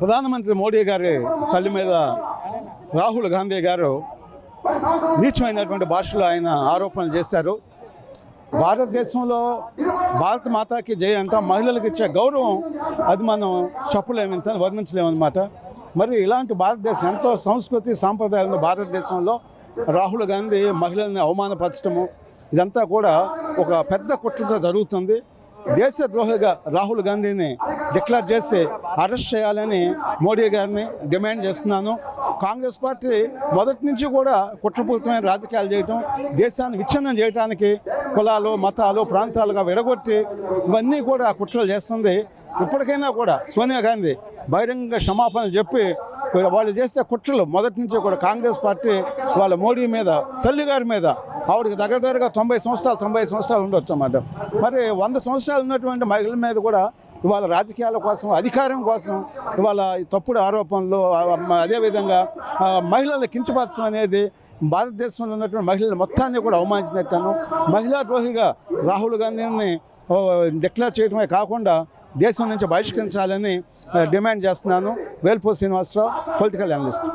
ప్రధానమంత్రి మోడీ గారి తల్లి మీద రాహుల్ గాంధీ గారు నీచమైనటువంటి భాషలో ఆయన ఆరోపణలు చేశారు. భారతదేశంలో భారత మాతాకి జై అంటాం, మహిళలకు ఇచ్చే గౌరవం అది మనం చెప్పలేము, ఇంత వర్ణించలేమన్నమాట. మరి ఇలాంటి భారతదేశం ఎంతో సంస్కృతి సాంప్రదాయాలు భారతదేశంలో రాహుల్ గాంధీ మహిళల్ని అవమానపరచడము ఇదంతా కూడా ఒక పెద్ద కుట్రతో జరుగుతుంది. దేశద్రోహిగా రాహుల్ గాంధీని డిక్లేర్ చేసి అరెస్ట్ చేయాలని మోడీ గారిని డిమాండ్ చేస్తున్నాను. కాంగ్రెస్ పార్టీ మొదటి నుంచి కూడా కుట్రపూరితమైన రాజకీయాలు చేయటం, దేశాన్ని విచ్ఛిన్నం చేయడానికి కులాలు మతాలు ప్రాంతాలుగా విడగొట్టి ఇవన్నీ కూడా కుట్రలు చేస్తుంది. ఇప్పటికైనా కూడా సోనియా గాంధీ బహిరంగ క్షమాపణలు చెప్పి వాళ్ళు చేసే కుట్రలు మొదటి నుంచి కూడా కాంగ్రెస్ పార్టీ వాళ్ళ మోడీ మీద తల్లిగారి మీద ఆవిడకి దగ్గరగా 90 సంవత్సరాలు ఉండొచ్చు అన్నమాట. మరి 100 సంవత్సరాలు ఉన్నటువంటి మహిళల మీద కూడా ఇవాళ రాజకీయాల కోసం అధికారం కోసం ఇవాళ తప్పుడు ఆరోపణలు, అదేవిధంగా మహిళలను కించపరచడం అనేది భారతదేశంలో ఉన్నటువంటి మహిళల మొత్తాన్ని కూడా అవమానించినట్టాను. మహిళా ద్రోహిగా రాహుల్ గాంధీని డిక్లేర్ చేయడమే కాకుండా దేశం నుంచి బహిష్కరించాలని డిమాండ్ చేస్తున్నాను. Velpur Srinivasa Rao, political analyst.